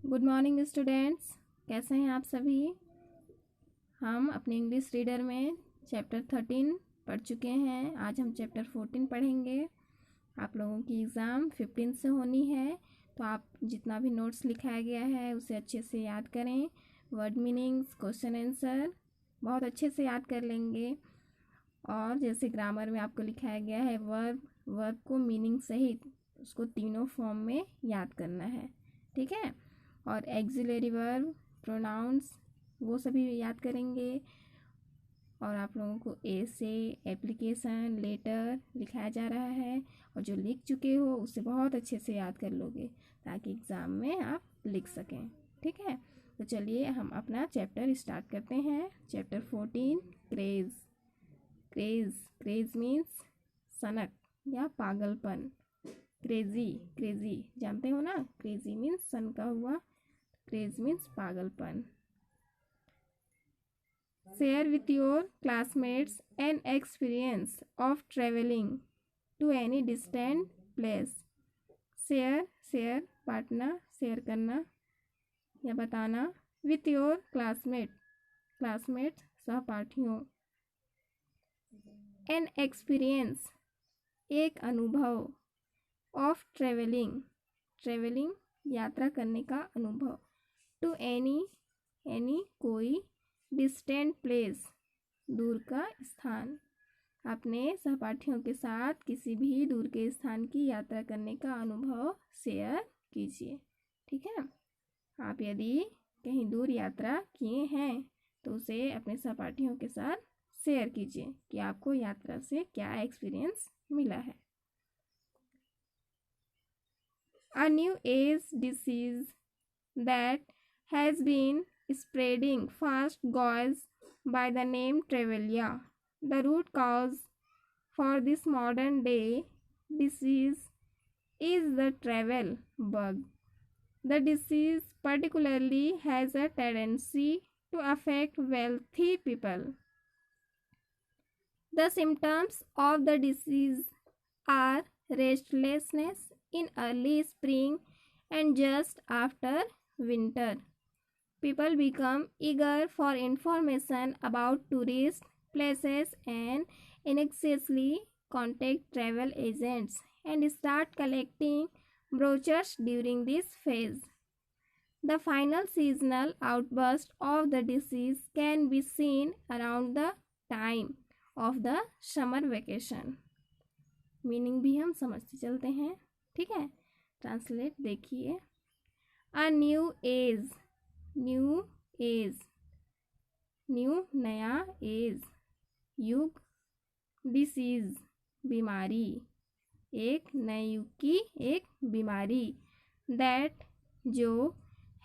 Good morning students, कैसे हैं आप सभी। हम अपने इंग्लिश रीडर में चैप्टर 13 पढ़ चुके हैं। आज हम चैप्टर 14 पढ़ेंगे। आप लोगों की एग्ज़ाम 15 से होनी है, तो आप जितना भी नोट्स लिखाया गया है उसे अच्छे से याद करें। वर्ड मीनिंग्स, क्वेश्चन आंसर बहुत अच्छे से याद कर लेंगे। और जैसे ग्रामर में आपको लिखाया गया है वर्ब को मीनिंग सहित उसको तीनों फॉर्म में याद करना है, ठीक है। और एक्सिलरी वर्ब, प्रोनाउंस वो सभी याद करेंगे। और आप लोगों को ऐसे एप्लीकेशन लेटर लिखाया जा रहा है, और जो लिख चुके हो उसे बहुत अच्छे से याद कर लोगे ताकि एग्ज़ाम में आप लिख सकें, ठीक है। तो चलिए हम अपना चैप्टर स्टार्ट करते हैं। Chapter 14 craze. क्रेज़ मीन्स सनक या पागलपन। क्रेजी जानते हो ना, क्रेजी मीन्स सन का हुआ, क्रेज मीन्स पागलपन। Share with your classmates an experience of travelling to any distant place. Share बांटना, शेयर करना या बताना। विथ योर क्लासमेट सहपाठियों। एन एक्सपीरियंस एक अनुभव। ऑफ ट्रेवलिंग यात्रा करने का अनुभव। टू एनी कोई। डिस्टेंट प्लेस दूर का स्थान। अपने सहपाठियों के साथ किसी भी दूर के स्थान की यात्रा करने का अनुभव शेयर कीजिए, ठीक है। आप यदि कहीं दूर यात्रा किए हैं तो उसे अपने सहपाठियों के साथ शेयर कीजिए कि आपको यात्रा से क्या एक्सपीरियंस मिला है। A new age disease that has been spreading fast goes by the name Trevelya. The root cause for this modern day disease is the travel bug. The disease particularly has a tendency to affect wealthy people. The symptoms of the disease are restlessness in early spring and just after winter. People become eager for information about tourist places and anxiously contact travel agents and start collecting brochures during this phase. The final seasonal outburst of the disease can be seen around the time of the summer vacation. Meaning भी हम समझते चलते हैं, ठीक है। Translate देखिए। A new age नया, as युग, डिसीज बीमारी, एक नए युग की एक बीमारी। दैट जो,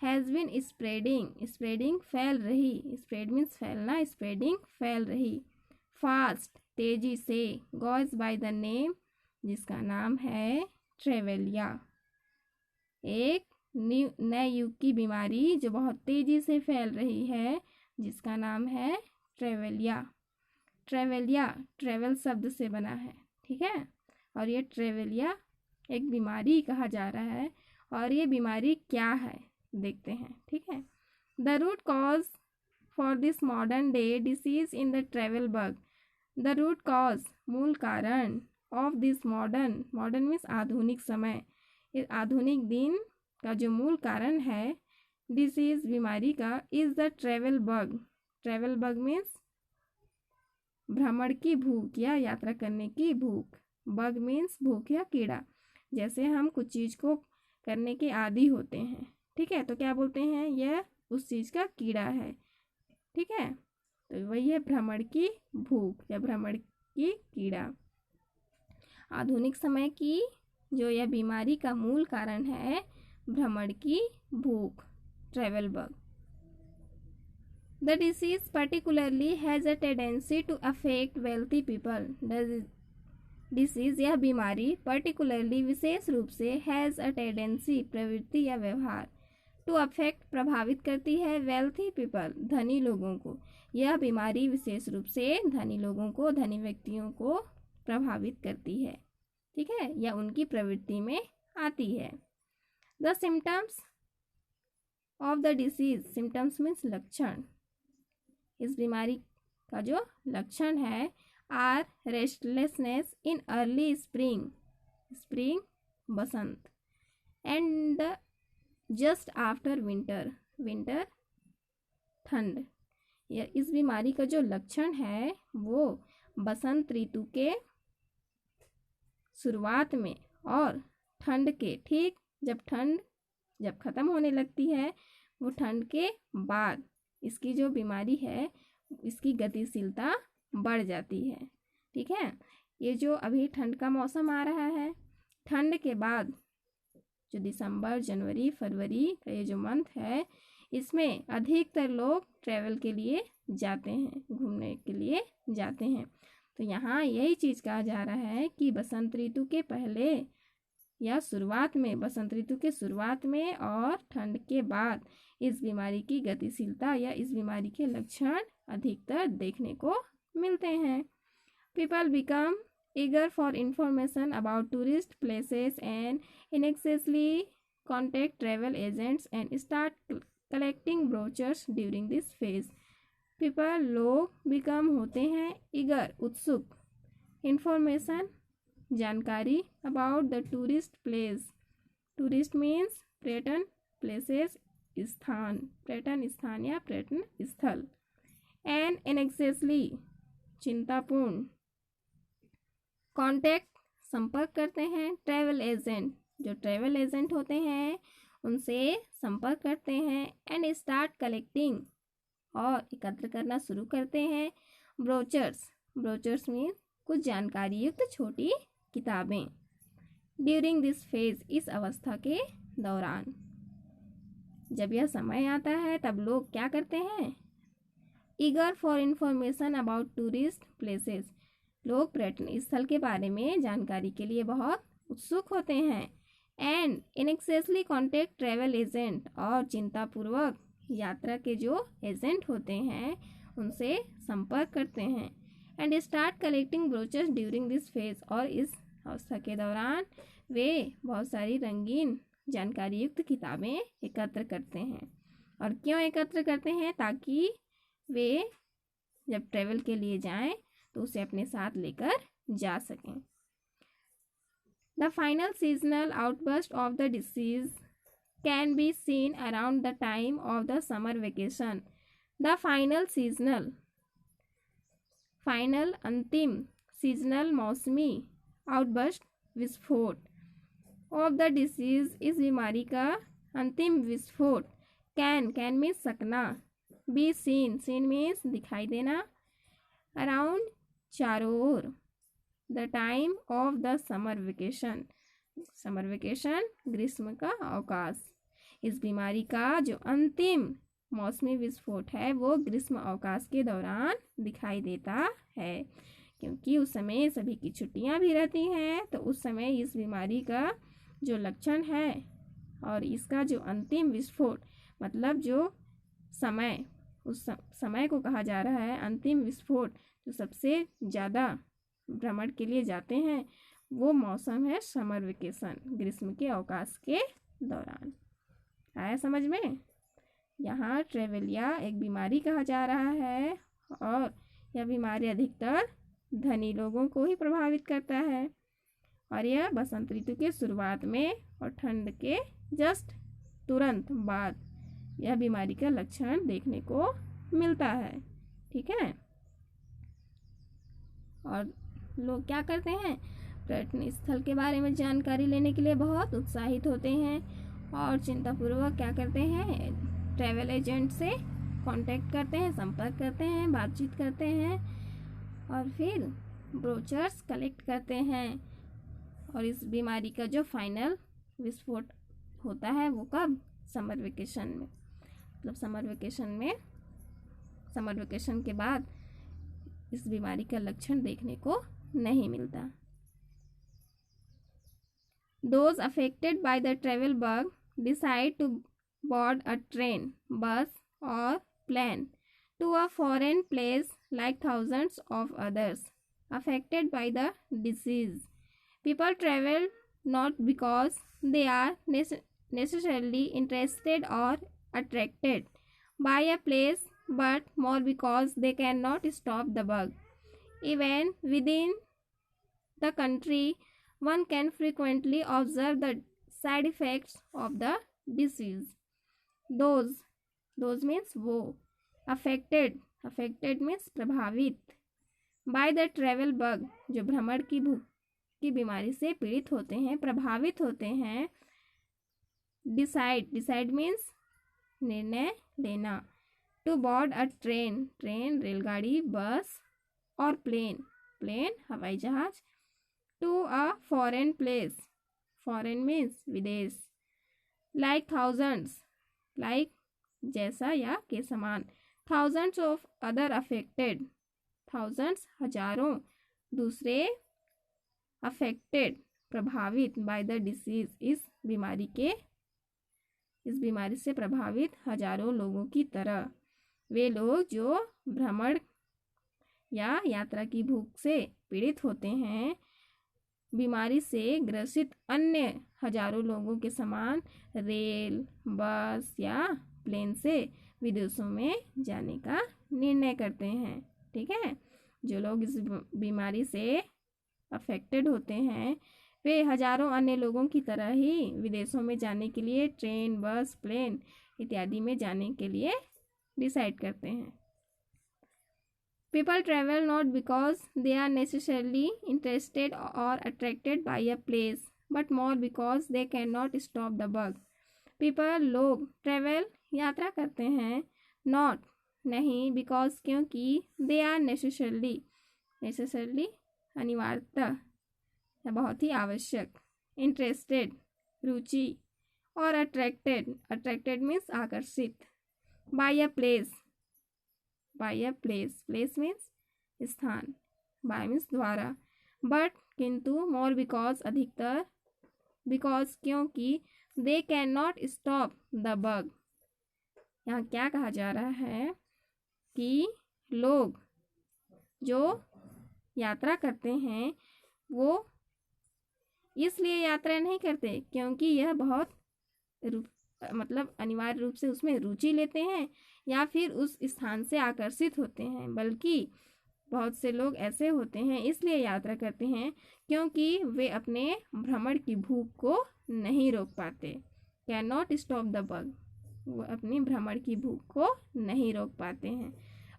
हैज़ बिन स्प्रेडिंग फैल रही, स्प्रेड मीन्स फैलना, स्प्रेडिंग फैल रही। फास्ट तेजी से। गॉज बाय द नेम जिसका नाम है ट्रेवेलिया। एक नए युग की बीमारी जो बहुत तेजी से फैल रही है जिसका नाम है ट्रेवेलिया। ट्रेवल शब्द से बना है, ठीक है। और ये ट्रेवेलिया एक बीमारी कहा जा रहा है। और ये बीमारी क्या है देखते हैं, ठीक है। The root cause for this modern day disease in the travel bug. The root cause मूल कारण। ऑफ दिस मॉडर्न मीन्स आधुनिक समय, इस आधुनिक दिन का जो मूल कारण है डिसीज बीमारी का, is the travel bug means भ्रमण की भूख या यात्रा करने की भूख। बग मीन्स भूख या कीड़ा। जैसे हम कुछ चीज़ को करने के आदी होते हैं, ठीक है, तो क्या बोलते हैं, यह उस चीज़ का कीड़ा है, ठीक है। तो वही है भ्रमण की भूख या भ्रमण की कीड़ा। आधुनिक समय की जो यह बीमारी का मूल कारण है भ्रमण की भूख, travel bug. The disease particularly has a tendency to affect wealthy people. Disease यह बीमारी पर्टिकुलरली विशेष रूप से हैज़ अ टेंडेंसी प्रवृत्ति या व्यवहार, टू अफेक्ट प्रभावित करती है, वेल्थी पीपल धनी लोगों को। यह बीमारी विशेष रूप से धनी लोगों को, धनी व्यक्तियों को प्रभावित करती है, ठीक है, या उनकी प्रवृत्ति में आती है। The symptoms of the disease, symptoms means लक्षण, इस बीमारी का जो लक्षण है, are restlessness in early spring, spring बसंत, and just after winter, winter ठंड। इस बीमारी का जो लक्षण है वो बसंत ऋतु के शुरुआत में और ठंड के ठीक जब ख़त्म होने लगती है, वो ठंड के बाद इसकी जो बीमारी है इसकी गतिशीलता बढ़ जाती है। ठीक है, ये जो अभी ठंड का मौसम आ रहा है, ठंड के बाद जो दिसंबर जनवरी फरवरी का ये जो मंथ है, इसमें अधिकतर लोग ट्रैवल के लिए जाते हैं, घूमने के लिए जाते हैं। तो यहाँ यही चीज़ कहा जा रहा है कि बसंत ऋतु के पहले या शुरुआत में, बसंत ऋतु के शुरुआत में और ठंड के बाद इस बीमारी की गतिशीलता या इस बीमारी के लक्षण अधिकतर देखने को मिलते हैं। People become eager for information about tourist places and anxiously contact travel agents and start collecting brochures during this phase. People लोग become होते हैं eager उत्सुक, information जानकारी about the tourist place, tourist means पर्यटन, places स्थान, पर्यटन स्थान या पर्यटन स्थल, and anxiously चिंतापूर्ण, कॉन्टैक्ट संपर्क करते हैं, ट्रैवल एजेंट जो ट्रैवल एजेंट होते हैं उनसे संपर्क करते हैं, एंड स्टार्ट कलेक्टिंग और एकत्र करना शुरू करते हैं, ब्रोचर्स, ब्रोचर्स मीन कुछ जानकारी युक्त छोटी किताबें, ड्यूरिंग दिस फेज इस अवस्था के दौरान। जब यह समय आता है तब लोग क्या करते हैं, eager for information about tourist places, लोग पर्यटन स्थल के बारे में जानकारी के लिए बहुत उत्सुक होते हैं, एंड इनएक्सेसली कॉन्टेक्ट ट्रैवल एजेंट और चिंतापूर्वक यात्रा के जो एजेंट होते हैं उनसे संपर्क करते हैं, and start collecting brochures during this phase और इस अवस्था के दौरान वे बहुत सारी रंगीन जानकारी युक्त किताबें एकत्र करते हैं। और क्यों एकत्र करते हैं, ताकि वे जब ट्रैवल के लिए जाएं तो उसे अपने साथ लेकर जा सकें। The final seasonal outburst of the disease can be seen around the time of the summer vacation. The final seasonal, final अंतिम, सीजनल मौसमी, आउटबर्स्ट विस्फोट, ऑफ द डिसीज इस बीमारी का अंतिम विस्फोट, कैन मीन सकना, बी सीन मीन्स दिखाई देना, अराउंड चारों ओर, the time of the summer vacation, summer vacation ग्रीष्म का अवकाश, इस बीमारी का जो अंतिम मौसमी विस्फोट है वो ग्रीष्म अवकाश के दौरान दिखाई देता है, क्योंकि उस समय सभी की छुट्टियां भी रहती हैं। तो उस समय इस बीमारी का जो लक्षण है और इसका जो अंतिम विस्फोट, मतलब जो समय, उस समय को कहा जा रहा है अंतिम विस्फोट, जो सबसे ज़्यादा भ्रमण के लिए जाते हैं वो मौसम है समर वेकेशन, ग्रीष्म के अवकाश के दौरान। आया समझ में? यहाँ ट्रेवेलिया एक बीमारी कहा जा रहा है और यह बीमारी अधिकतर धनी लोगों को ही प्रभावित करता है, और यह बसंत ऋतु के शुरुआत में और ठंड के जस्ट तुरंत बाद यह बीमारी का लक्षण देखने को मिलता है। ठीक है, और लोग क्या करते हैं, पर्यटन स्थल के बारे में जानकारी लेने के लिए बहुत उत्साहित होते हैं और चिंतापूर्वक क्या करते हैं, ट्रैवल एजेंट से कांटेक्ट करते हैं, संपर्क करते हैं, बातचीत करते हैं और फिर ब्रोचर्स कलेक्ट करते हैं। और इस बीमारी का जो फाइनल विस्फोट होता है वो कब, समर वेकेशन में, मतलब समर वेकेशन के बाद इस बीमारी का लक्षण देखने को नहीं मिलता। Those affected by the travel bug decide to board a train, bus or plane to a foreign place like thousands of others affected by the disease. People travel not because they are necessarily interested or attracted by a place but more because they cannot stop the bug. Even within the country, one can frequently observe the side effects of the disease. Those means वो, affected means प्रभावित, by the travel bug जो भ्रमण की बीमारी से पीड़ित होते हैं, प्रभावित होते हैं. decide means निर्णय लेना. to board a train रेलगाड़ी, बस और प्लेन हवाई जहाज. to a foreign place, foreign means विदेश. like thousands, like जैसा या के समान. thousands of other affected, thousands हजारों दूसरे affected प्रभावित by the disease इस बीमारी से प्रभावित हजारों लोगों की तरह. वे लोग जो भ्रमण या यात्रा की भूख से पीड़ित होते हैं, बीमारी से ग्रसित अन्य हजारों लोगों के समान रेल, बस या प्लेन से विदेशों में जाने का निर्णय करते हैं. ठीक है, जो लोग इस बीमारी से अफेक्टेड होते हैं वे हजारों अन्य लोगों की तरह ही विदेशों में जाने के लिए ट्रेन, बस, प्लेन इत्यादि में जाने के लिए डिसाइड करते हैं. People travel not because they are necessarily interested or attracted by a place, but more because they cannot stop the bug. People लोग travel यात्रा करते हैं, not नहीं, because क्योंकि they are necessarily अनिवार्यतः या बहुत ही आवश्यक, interested रुचि, और attracted means आकर्षित, by a place means स्थान, by means द्वारा, but किंतु, more because अधिकतर, because क्योंकि they cannot stop the bug. यहाँ क्या कहा जा रहा है कि लोग जो यात्रा करते हैं वो इसलिए यात्रा नहीं करते क्योंकि यह बहुत मतलब अनिवार्य रूप से उसमें रुचि लेते हैं या फिर उस स्थान से आकर्षित होते हैं, बल्कि बहुत से लोग ऐसे होते हैं इसलिए यात्रा करते हैं क्योंकि वे अपने भ्रमण की भूख को नहीं रोक पाते. Can not stop the bug, वो अपनी भ्रमण की भूख को नहीं रोक पाते हैं,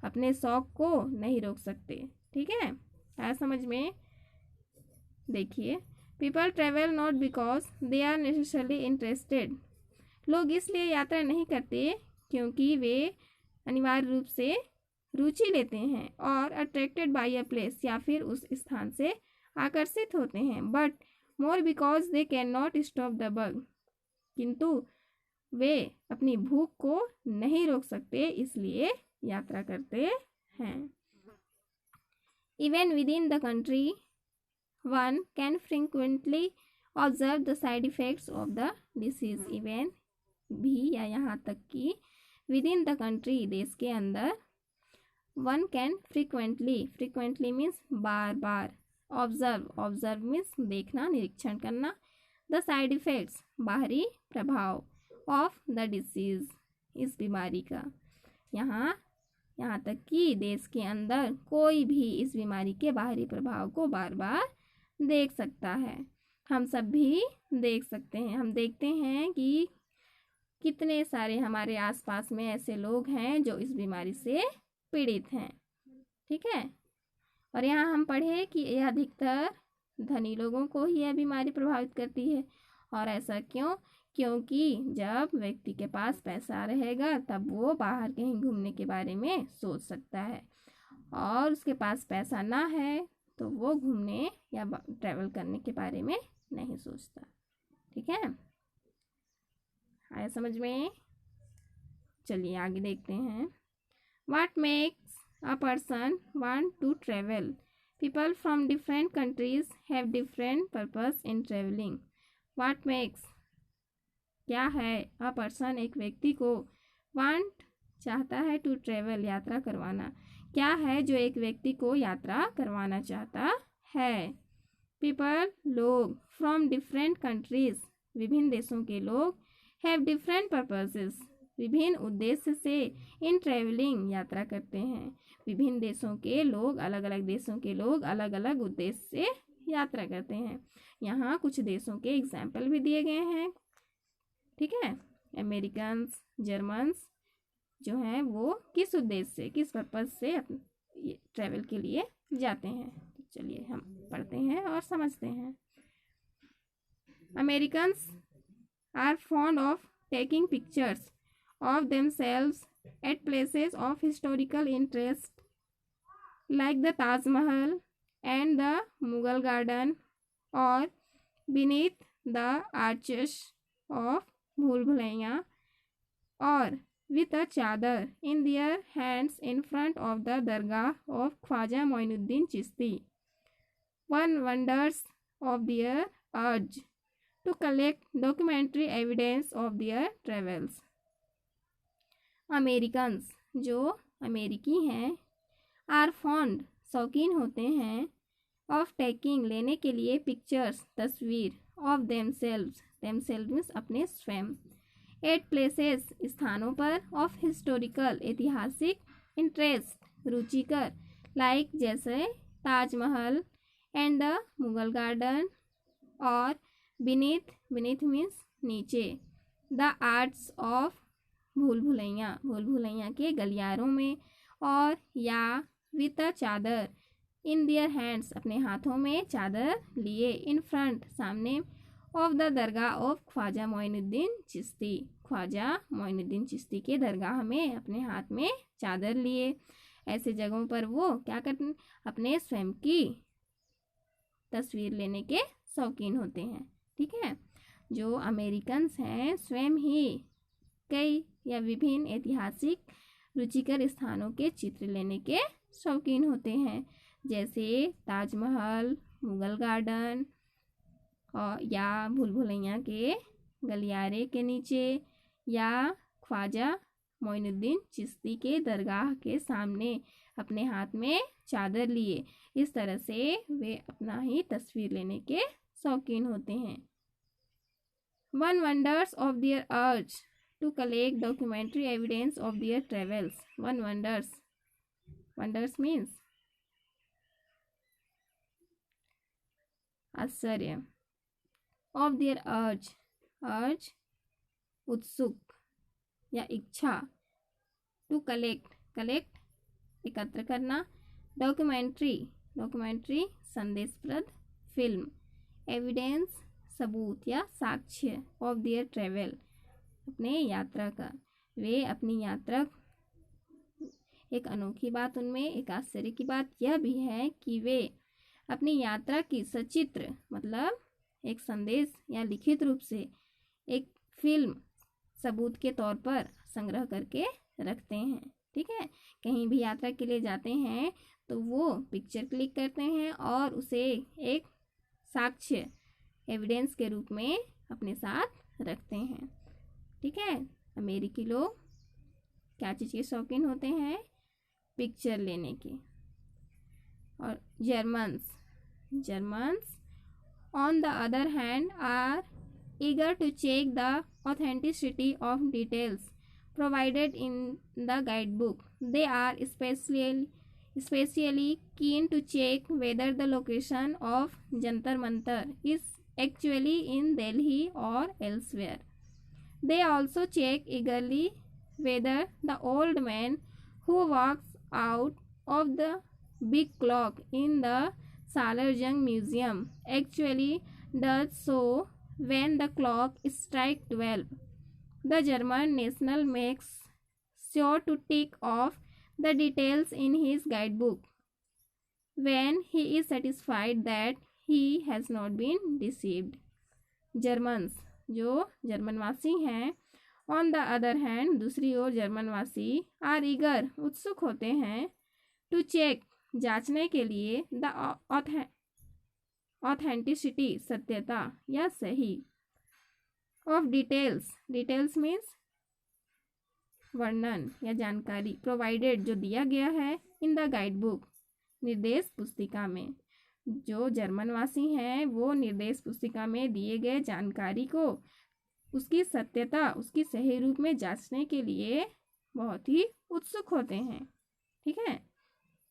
अपने शौक को नहीं रोक सकते. ठीक है, आया समझ में? देखिए, people travel not because they are necessarily interested. लोग इसलिए यात्रा नहीं करते क्योंकि वे अनिवार्य रूप से रुचि लेते हैं और अट्रैक्टेड बाय अ प्लेस या फिर उस स्थान से आकर्षित होते हैं, but more because they can not stop the bug, किंतु वे अपनी भूख को नहीं रोक सकते इसलिए यात्रा करते हैं. Even with in the country one can frequently observe the side effects of the disease. even भी या यहाँ तक कि within the country देश के अंदर one can frequently means bar bar, observe means देखना, निरीक्षण करना, the side effects बाहरी प्रभाव of the disease इस बीमारी का. यहाँ तक कि देश के अंदर कोई भी इस बीमारी के बाहरी प्रभाव को बार बार देख सकता है. हम सब भी देख सकते हैं. हम देखते हैं कि कितने सारे हमारे आसपास में ऐसे लोग हैं जो इस बीमारी से पीड़ित हैं. ठीक है, और यहाँ हम पढ़े कि यह अधिकतर धनी लोगों को ही यह बीमारी प्रभावित करती है. और ऐसा क्यों? क्योंकि जब व्यक्ति के पास पैसा रहेगा तब वो बाहर कहीं घूमने के बारे में सोच सकता है, और उसके पास पैसा ना है तो वो घूमने या ट्रैवल करने के बारे में नहीं सोचता. ठीक है, आया समझ में? चलिए आगे देखते हैं. What makes a person want to travel? People from different countries have different purpose in travelling. What makes क्या है, अ पर्सन एक व्यक्ति को, वांट चाहता है, टू ट्रैवल यात्रा करवाना. क्या है जो एक व्यक्ति को यात्रा करवाना चाहता है? पीपल लोग, फ्रॉम डिफरेंट कंट्रीज विभिन्न देशों के लोग, हैव डिफरेंट पर्पसेस विभिन्न उद्देश्य से इन ट्रैवलिंग यात्रा करते हैं। विभिन्न देशों के लोग, अलग अलग देशों के लोग अलग अलग उद्देश्य से यात्रा करते हैं। यहाँ कुछ देशों के एग्जाम्पल भी दिए गए हैं, ठीक है। अमेरिकन्स, जर्मन्स जो हैं वो किस उद्देश्य से, किस पर्पज से ट्रैवल के लिए जाते हैं। तो चलिए हम पढ़ते हैं और समझते हैं। Americans are fond of taking pictures of themselves at places of historical interest like the Taj Mahal and the Mughal Garden or beneath the arches of Bhul Bhulaiya or with a chadar in their hands in front of the Dargah of Khwaja Moinuddin Chishti. One wonders of their urge to collect documentary evidence of their travels. Americans जो अमेरिकी हैं, are fond शौकीन होते हैं, of taking लेने के लिए, pictures तस्वीर, ऑफ देमसेल्व्स मीन्स अपने स्वयं, एट प्लेसेस स्थानों पर, ऑफ हिस्टोरिकल ऐतिहासिक, इंटरेस्ट रुचिकर, लाइक जैसे Taj Mahal and the Mughal garden, और बीनीथ मीन्स नीचे, द आर्ट्स ऑफ भूल भुलैया के गलियारों में, और या विद अ चादर इन दियर हैंड्स अपने हाथों में चादर लिए, इन फ्रंट सामने, of the dargah of Khwaja Moinuddin Chishti के दरगाह में अपने हाथ में चादर लिए। ऐसे जगहों पर वो क्या करते, अपने स्वयं की तस्वीर लेने के शौकीन होते हैं, ठीक है। जो अमेरिकन्स हैं स्वयं ही कई या विभिन्न ऐतिहासिक रुचिकर स्थानों के चित्र लेने के शौकीन होते हैं, जैसे ताजमहल, मुगल गार्डन, और या भूल भुलैया के गलियारे के नीचे, या ख्वाजा मोइनुद्दीन चिश्ती के दरगाह के सामने अपने हाथ में चादर लिए। इस तरह से वे अपना ही तस्वीर लेने के शौकीन होते हैं। वन वंडर्स ऑफ देयर अर्ज to collect documentary evidence of their travels. One wonders means आश्चर्य, of their urge उत्सुक या इच्छा, to collect एकत्र करना, documentary संदेशप्रद फिल्म, evidence सबूत या साक्ष्य, of their travel अपने यात्रा का। वे अपनी यात्रा, एक अनोखी बात उनमें, एक आश्चर्य की बात यह भी है कि वे अपनी यात्रा की सचित्र मतलब एक संदेश या लिखित रूप से एक फिल्म सबूत के तौर पर संग्रह करके रखते हैं, ठीक है। कहीं भी यात्रा के लिए जाते हैं तो वो पिक्चर क्लिक करते हैं और उसे एक साक्ष्य एविडेंस के रूप में अपने साथ रखते हैं, ठीक है। अमेरिकी लोग क्या चीज़ के शौकीन होते हैं, पिक्चर लेने के। और Germans on the other hand are eager to check the authenticity of details provided in the guide book. They are especially keen to check whether the location of Jantar Mantar is actually in Delhi or elsewhere. They also check eagerly whether the old man who walks out of the big clock in the Salarjung Museum actually does so when the clock strikes 12. The German national makes sure to tick off the details in his guidebook when he is satisfied that he has not been deceived. Germans जो जर्मनवासी हैं, on the other hand दूसरी ओर जर्मनवासी, are eager उत्सुक होते हैं, to check जांचने के लिए, the authenticity सत्यता या सही, ऑफ डिटेल्स मीन्स वर्णन या जानकारी, प्रोवाइडेड जो दिया गया है, इन द गाइड बुक निर्देश पुस्तिका में। जो जर्मनवासी हैं वो निर्देश पुस्तिका में दिए गए जानकारी को उसकी सत्यता उसकी सही रूप में जांचने के लिए बहुत ही उत्सुक होते हैं। ठीक है,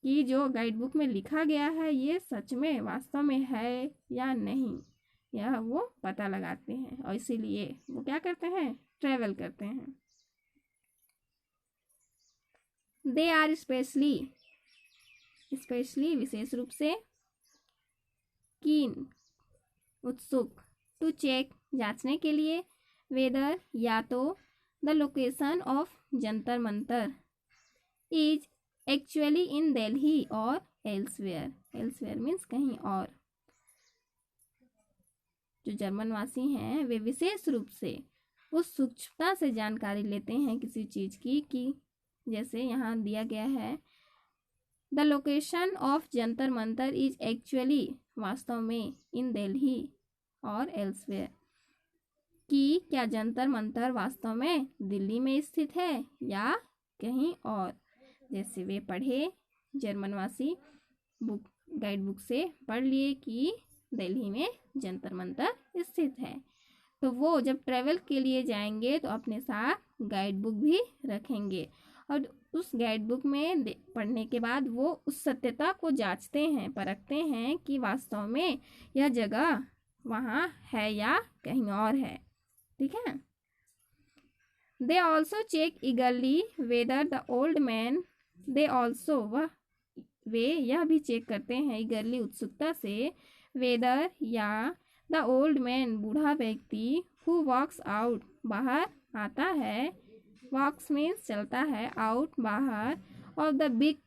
कि जो गाइड बुक में लिखा गया है ये सच में वास्तव में है या नहीं, यह वो पता लगाते हैं और इसीलिए वो क्या करते हैं, ट्रैवल करते हैं। दे आर स्पेशली विशेष रूप से कीन उत्सुक, टू चेक जांचने के लिए, वेदर या तो the location of Jantar Mantar is actually in Delhi और एल्सवेयर मीन्स कहीं और। जो जर्मनवासी हैं वे विशेष रूप से उस सूक्ष्मता से जानकारी लेते हैं किसी चीज़ की कि जैसे यहाँ दिया गया है, the location of Jantar Mantar is actually वास्तव में इन दिल्ली और एल्सवेयर, कि क्या जंतर मंतर वास्तव में दिल्ली में स्थित है या कहीं और। जैसे वे पढ़े, जर्मनवासी बुक गाइड बुक से पढ़ लिए कि दिल्ली में जंतर मंतर स्थित है, तो वो जब ट्रैवल के लिए जाएंगे तो अपने साथ गाइड बुक भी रखेंगे और उस गाइड बुक में पढ़ने के बाद वो उस सत्यता को जांचते हैं, परखते हैं कि वास्तव में यह जगह वहाँ है या कहीं और है। ठीक है, they also check eagerly whether the old man, they also वे यह भी चेक करते हैं ईगरली उत्सुकता से, वेदर या द ओल्ड मैन बूढ़ा व्यक्ति, हु वॉक्स आउट बाहर आता है, वॉक्स मीन्स चलता है, आउट बाहर, ऑफ द बिग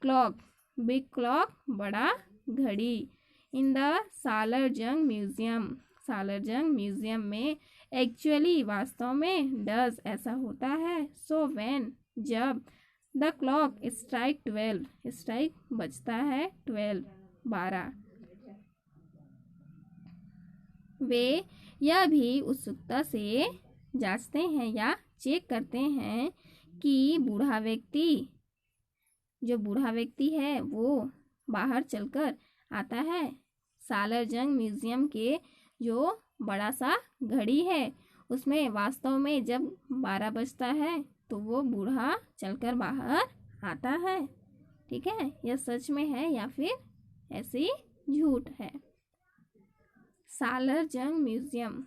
क्लॉक बड़ा घड़ी, इन द सालरजंग म्यूजियम में, एक्चुअली वास्तव में, डज ऐसा होता है, सो व्हेन जब, द क्लॉक स्ट्राइक 12 स्ट्राइक बजता है 12 वे यह भी उत्सुकता से जांचते हैं या चेक करते हैं कि जो बूढ़ा व्यक्ति है वो बाहर चलकर आता है, सालरजंग म्यूजियम के जो बड़ा सा घड़ी है उसमें वास्तव में जब 12 बजता है तो वो बूढ़ा चलकर बाहर आता है। ठीक है, यह सच में है या फिर ऐसी झूठ है। सालरजंग म्यूजियम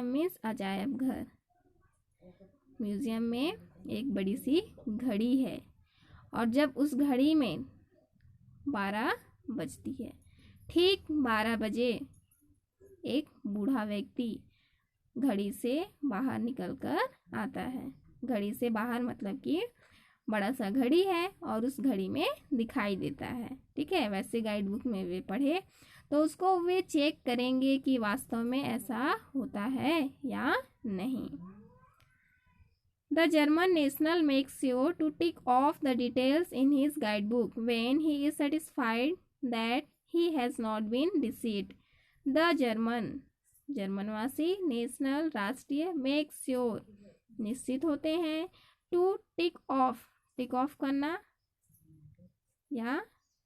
मीन्स अजायब घर। म्यूजियम में एक बड़ी सी घड़ी है और जब उस घड़ी में 12 बजती है, ठीक 12 बजे एक बूढ़ा व्यक्ति घड़ी से बाहर निकलकर आता है। घड़ी से बाहर मतलब कि बड़ा सा घड़ी है और उस घड़ी में दिखाई देता है। ठीक है, वैसे गाइड बुक में वे पढ़े तो उसको वे चेक करेंगे कि वास्तव में ऐसा होता है या नहीं। The German national makes sure to tick off the details in his guide book when he is satisfied that he has not been deceived. The जर्मनवासी नेशनल राष्ट्रीय मेक्स श्योर निश्चित होते हैं, टू टिक ऑफ करना या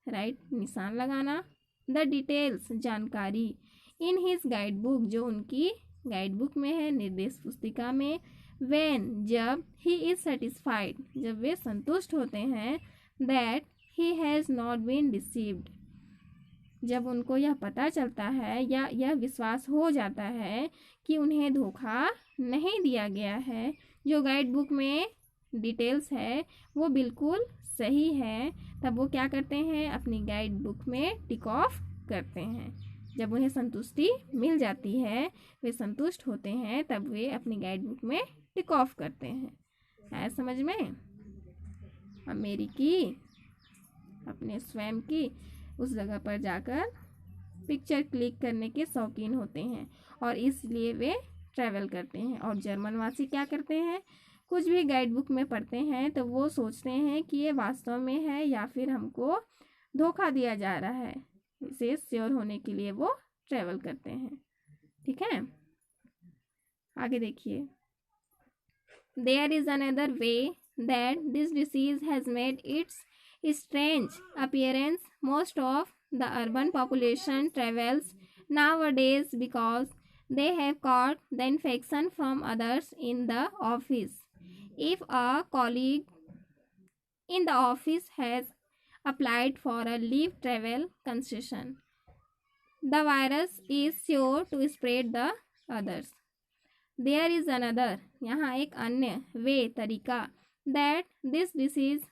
right निशान लगाना, the details जानकारी, इन हिज गाइड बुक जो उनकी गाइड बुक में है, निर्देश पुस्तिका में, व्हेन जब, ही इज सेटिस्फाइड जब वे संतुष्ट होते हैं, that he has not been deceived जब उनको यह पता चलता है या यह विश्वास हो जाता है कि उन्हें धोखा नहीं दिया गया है, जो गाइड बुक में डिटेल्स है वो बिल्कुल सही है, तब वो क्या करते हैं, अपनी गाइड बुक में टिक ऑफ करते हैं। जब उन्हें संतुष्टि मिल जाती है, वे संतुष्ट होते हैं, तब वे अपनी गाइड बुक में टिक ऑफ करते हैं। है समझ में? अमेरिकी अपने स्वयं की उस जगह पर जाकर पिक्चर क्लिक करने के शौकीन होते हैं और इसलिए वे ट्रैवल करते हैं। और जर्मनवासी क्या करते हैं, कुछ भी गाइड बुक में पढ़ते हैं तो वो सोचते हैं कि ये वास्तव में है या फिर हमको धोखा दिया जा रहा है। इसे श्योर होने के लिए वो ट्रैवल करते हैं। ठीक है, आगे देखिए। There is another way that this disease has made its strange appearance. Most of the urban population travels nowadays because they have caught the infection from others in the office. If a colleague in the office has applied for a leave travel concession, the virus is sure to spread the others. There is another, यहाँ एक अन्य वे तरीका, that this disease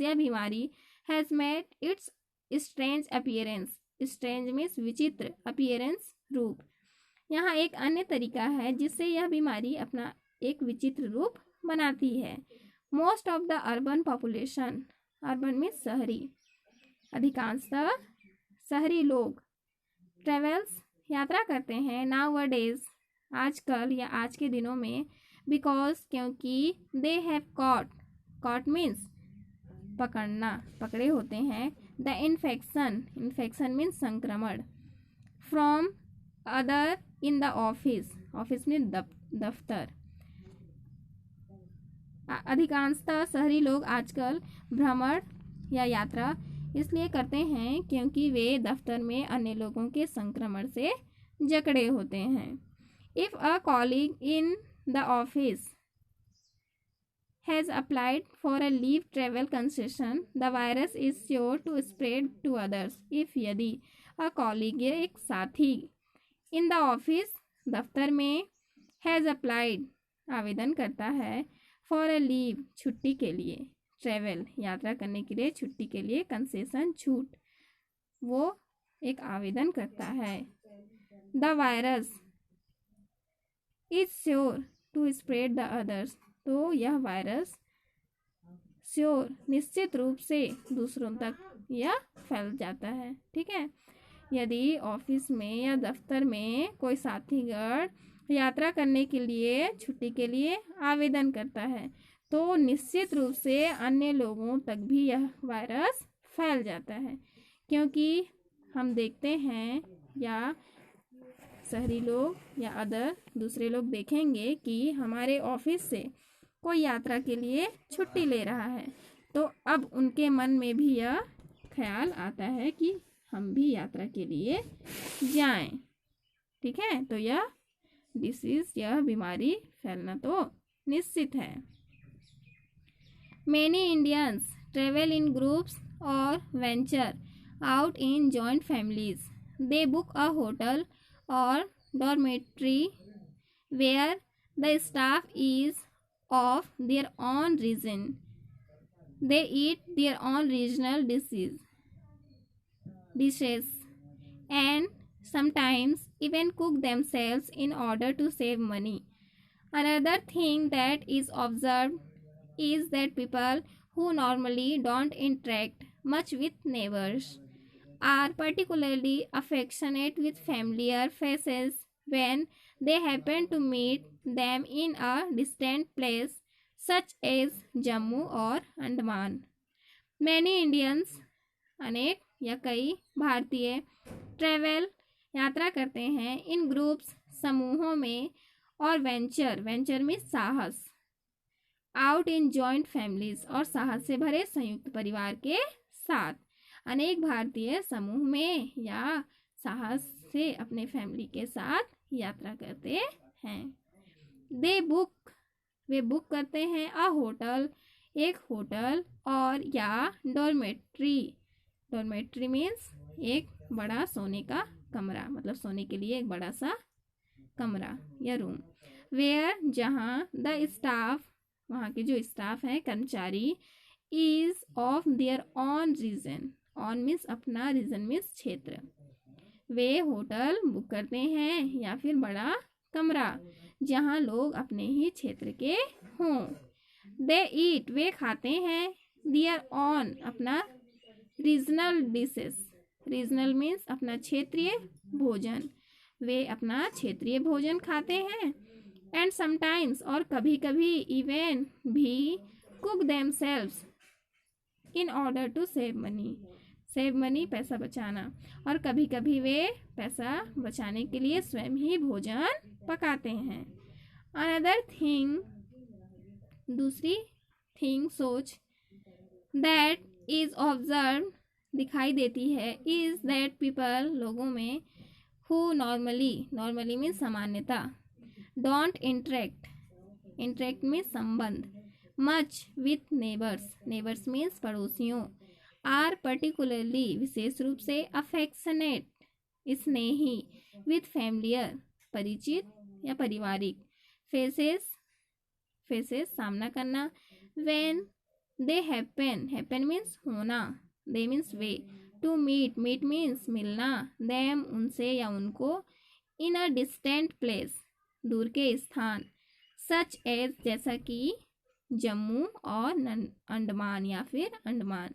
या बीमारी has made its strange appearance. Strange means विचित्र, appearance रूप. यहाँ एक अन्य तरीका है जिससे यह बीमारी अपना एक विचित्र रूप बनाती है. Most of the urban population, urban means शहरी, अधिकांशतः शहरी लोग, travels यात्रा करते हैं, nowadays आजकल या आज के दिनों में, because क्योंकि they have caught means पकड़ना, पकड़े होते हैं, the infection means संक्रमण, from other in the office means दफ्तर. अधिकांशतः शहरी लोग आजकल भ्रमण या यात्रा इसलिए करते हैं क्योंकि वे दफ्तर में अन्य लोगों के संक्रमण से जकड़े होते हैं. If a colleague in the office has applied for a leave travel concession, the virus is sure to spread to others. If यदि a colleague एक साथी in the office दफ्तर में has applied आवेदन करता है for a leave छुट्टी के लिए, travel यात्रा करने के लिए, छुट्टी के लिए, concession छूट, वो एक आवेदन करता है. The virus is sure to spread the others. तो यह वायरस श्योर निश्चित रूप से दूसरों तक यह फैल जाता है. ठीक है. यदि ऑफिस में या दफ्तर में कोई साथीगण यात्रा करने के लिए, छुट्टी के लिए आवेदन करता है तो निश्चित रूप से अन्य लोगों तक भी यह वायरस फैल जाता है. क्योंकि हम देखते हैं या शहरी लोग या अदर दूसरे लोग देखेंगे कि हमारे ऑफिस से कोई यात्रा के लिए छुट्टी ले रहा है तो अब उनके मन में भी यह ख्याल आता है कि हम भी यात्रा के लिए जाएं. ठीक है. तो यह डिसीज, यह बीमारी फैलना तो निश्चित है. Many Indians travel in groups or venture out in joint families. They book a hotel or dormitory where the staff is of their own region. They eat their own regional dishes and sometimes even cook themselves in order to save money. Another thing that is observed is that people who normally don't interact much with neighbors are particularly affectionate with familiar faces when they happen to meet them in a distant place such as Jammu or Andaman. Many Indians, अनेक या कई भारतीय, travel यात्रा करते हैं इन groups समूहों में और वेंचर में साहस, आउट इन जॉइंट फैमिलीज और साहस से भरे संयुक्त परिवार के साथ. अनेक भारतीय समूह में या साहस से अपने फैमिली के साथ यात्रा करते हैं. वे बुक करते हैं अ होटल, एक होटल, और या डॉर्मेट्री मीन्स एक बड़ा सोने का कमरा, मतलब सोने के लिए एक बड़ा सा कमरा या रूम. वेयर जहाँ द स्टाफ, वहाँ के जो स्टाफ है, कर्मचारी, is of their own region. Own means अपना, रीजन मीन्स क्षेत्र. वे होटल बुक करते हैं या फिर बड़ा कमरा जहाँ लोग अपने ही क्षेत्र के हों. दे ईट, वे खाते हैं, देयर ऑन, अपना, रीजनल डिशेस. रीजनल मीन्स अपना क्षेत्रीय भोजन. वे अपना क्षेत्रीय भोजन खाते हैं. एंड समटाइम्स, और कभी कभी, इवन भी, cook themselves in order to save money. Save money पैसा बचाना, और कभी कभी वे पैसा बचाने के लिए स्वयं ही भोजन पकाते हैं. अनदर थिंग, दूसरी थिंग, सोच, दैट इज ऑब्जर्व, दिखाई देती है, इज दैट पीपल, लोगों में, हु नॉर्मली मीन्स सामान्यता, डोंट इंटरेक्ट मीन्स संबंध, मच विथ नेबर्स मीन्स पड़ोसियों, आर पर्टिकुलरली विशेष रूप से, अफेक्शनेट स्नेही, विथ फैमिलियर परिचित या पारिवारिक, फेसेस सामना करना, व्हेन दे हैपन मीन्स होना, दे मीन्स वे, टू मीट मीन्स मिलना, देम उनसे या उनको, इन अ डिस्टेंट प्लेस दूर के स्थान, सच एज जैसा कि, जम्मू और अंडमान या फिर अंडमान।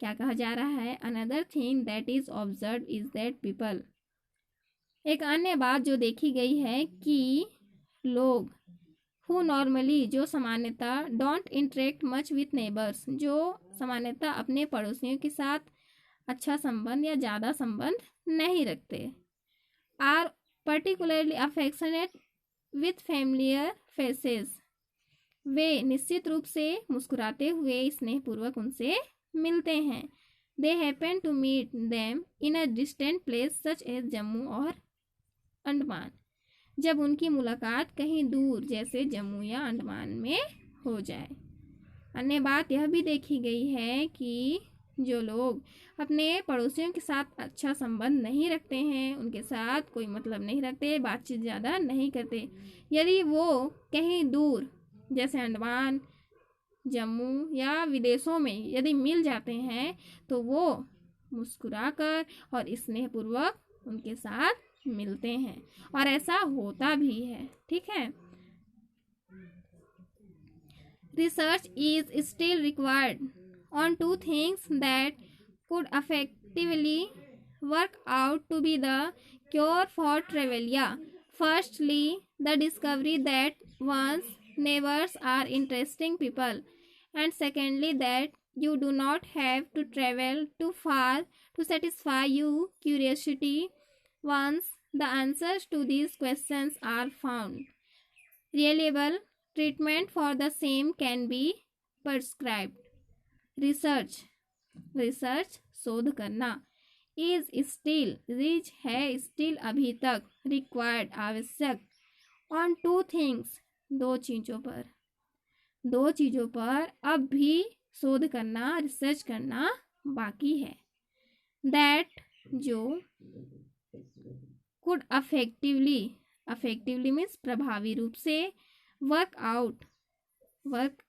क्या कहा जा रहा है, another thing that is observe is that people, एक अन्य बात जो देखी गई है कि लोग, हु नॉर्मली जो सामान्यता, don't interact much with neighbours जो सामान्यता अपने पड़ोसियों के साथ अच्छा संबंध या ज़्यादा संबंध नहीं रखते, are particularly affectionate with familiar faces वे निश्चित रूप से मुस्कुराते हुए स्नेहपूर्वक उनसे मिलते हैं, they happen to meet them in a distant place such as Jammu और अंडमान, जब उनकी मुलाकात कहीं दूर जैसे जम्मू या अंडमान में हो जाए। अन्य बात यह भी देखी गई है कि जो लोग अपने पड़ोसियों के साथ अच्छा संबंध नहीं रखते हैं, उनके साथ कोई मतलब नहीं रखते, बातचीत ज़्यादा नहीं करते, यदि वो कहीं दूर जैसे अंडमान, जम्मू या विदेशों में यदि मिल जाते हैं तो वो मुस्कुराकर और स्नेहपूर्वक उनके साथ मिलते हैं, और ऐसा होता भी है। ठीक है, research is still required on two things that could effectively work out to be the cure for Trevelya. Firstly, the discovery that one's neighbors are interesting people, and secondly, that you do not have to travel too far to satisfy your curiosity. Once the answers to these questions are found, reliable treatment for the same can be prescribed. Research शोध करना, is still अभी तक, required आवश्यक, on two things दो चीज़ों पर अब भी शोध करना, रिसर्च करना बाकी है, दैट जो, कुड अफेक्टिवली मीन्स प्रभावी रूप से, वर्क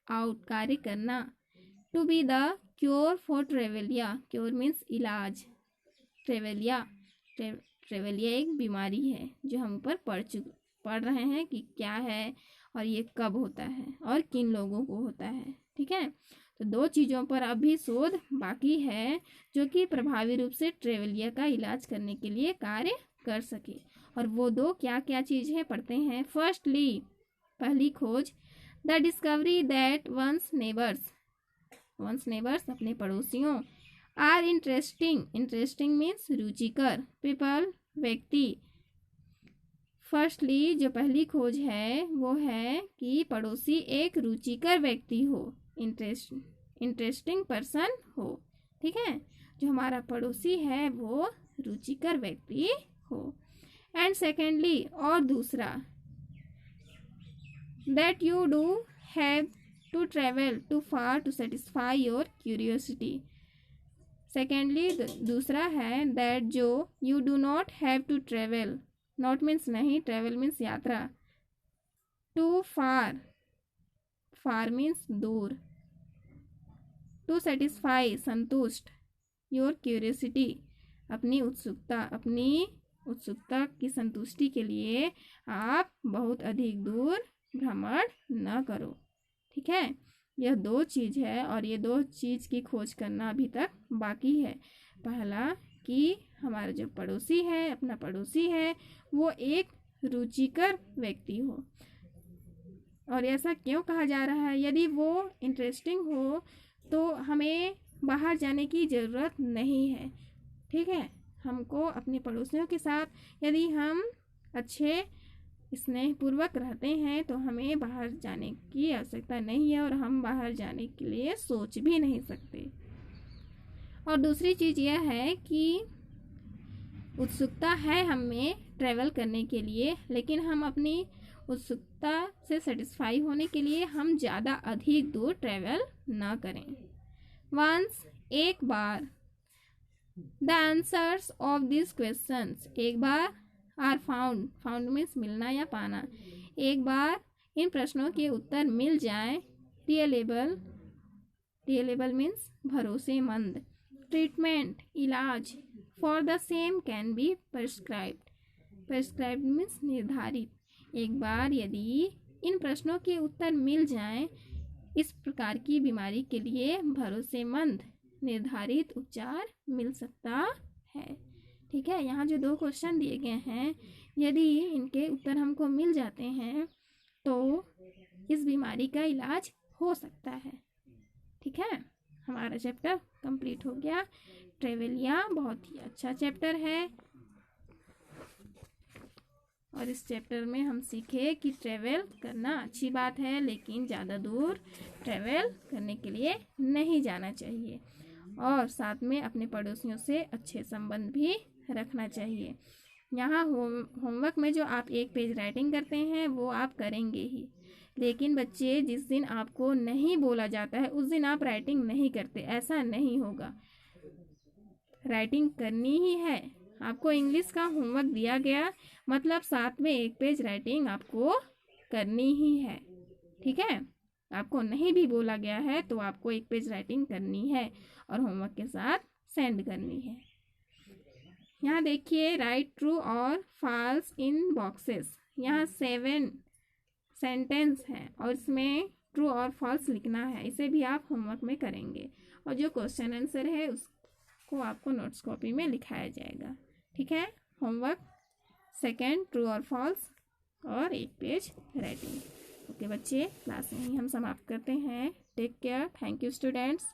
आउट कार्य करना, to be the cure for ट्रेवेलिया, क्योर मीन्स इलाज, ट्रेवेलिया एक बीमारी है जो हम ऊपर पढ़ रहे हैं कि क्या है और ये कब होता है और किन लोगों को होता है। ठीक है, तो दो चीज़ों पर अभी शोध बाकी है जो कि प्रभावी रूप से ट्रेवेलिया का इलाज करने के लिए कार्य कर सके, और वो दो क्या क्या चीज़ है पढ़ते हैं। फर्स्टली, पहली खोज, the discovery that one's neighbours अपने पड़ोसियों, आर इंटरेस्टिंग मीन्स रुचिकर, पीपल व्यक्ति। फर्स्टली जो पहली खोज है वो है कि पड़ोसी एक रुचिकर व्यक्ति हो, इंटरेस्टिंग पर्सन हो। ठीक है, जो हमारा पड़ोसी है वो रुचिकर व्यक्ति हो। एंड सेकेंडली, और दूसरा, that you do have to travel too far to satisfy your curiosity. Secondly, दूसरा है that जो you do not have to travel, not means नहीं, travel means यात्रा, too far means दूर, to satisfy संतुष्ट, your curiosity अपनी उत्सुकता की संतुष्टि के लिए आप बहुत अधिक दूर भ्रमण न करो। ठीक है, यह दो चीज़ है और ये दो चीज़ की खोज करना अभी तक बाकी है। पहला कि हमारा जो पड़ोसी है, अपना पड़ोसी है, वो एक रुचिकर व्यक्ति हो, और ऐसा क्यों कहा जा रहा है, यदि वो इंटरेस्टिंग हो तो हमें बाहर जाने की ज़रूरत नहीं है। ठीक है, हमको अपने पड़ोसियों के साथ यदि हम अच्छे स्नेहपूर्वक रहते हैं तो हमें बाहर जाने की आवश्यकता नहीं है, और हम बाहर जाने के लिए सोच भी नहीं सकते। और दूसरी चीज़ यह है कि उत्सुकता है हमें ट्रैवल करने के लिए, लेकिन हम अपनी उत्सुकता से सेटिस्फाई होने के लिए हम ज़्यादा अधिक दूर ट्रैवल ना करें। वंस, एक बार। The answers of this questions, एक बार। आर फाउंड, फाउंड मीन्स मिलना या पाना। एक बार इन प्रश्नों के उत्तर मिल जाएं। रियलेबल, रियलेबल मीन्स भरोसेमंद। ट्रीटमेंट, इलाज। For the same can be prescribed, prescribed means निर्धारित। एक बार यदि इन प्रश्नों के उत्तर मिल जाएं, इस प्रकार की बीमारी के लिए भरोसेमंद निर्धारित उपचार मिल सकता है। ठीक है, यहाँ जो 2 क्वेश्चन दिए गए हैं, यदि इनके उत्तर हमको मिल जाते हैं तो इस बीमारी का इलाज हो सकता है। ठीक है, हमारा चैप्टर कंप्लीट हो गया। ट्रेवेलिया बहुत ही अच्छा चैप्टर है और इस चैप्टर में हम सीखे कि ट्रैवल करना अच्छी बात है, लेकिन ज़्यादा दूर ट्रैवल करने के लिए नहीं जाना चाहिए और साथ में अपने पड़ोसियों से अच्छे संबंध भी रखना चाहिए। यहाँ होमवर्क में जो आप 1 पेज राइटिंग करते हैं वो आप करेंगे ही, लेकिन बच्चे जिस दिन आपको नहीं बोला जाता है उस दिन आप राइटिंग नहीं करते, ऐसा नहीं होगा। राइटिंग करनी ही है। आपको इंग्लिश का होमवर्क दिया गया, मतलब साथ में 1 पेज राइटिंग आपको करनी ही है। ठीक है, आपको नहीं भी बोला गया है तो आपको 1 पेज राइटिंग करनी है और होमवर्क के साथ सेंड करनी है। यहाँ देखिए, राइट ट्रू और फॉल्स इन बॉक्सेस। यहाँ 7 सेंटेंस है और इसमें ट्रू और फॉल्स लिखना है। इसे भी आप होमवर्क में करेंगे और जो क्वेश्चन आंसर है उसको आपको नोट्स कॉपी में लिखाया जाएगा। ठीक है, होमवर्क 2 ट्रू और फॉल्स और 1 पेज राइटिंग। ओके बच्चे, क्लास में ही हम समाप्त करते हैं। Take care. Thank you students.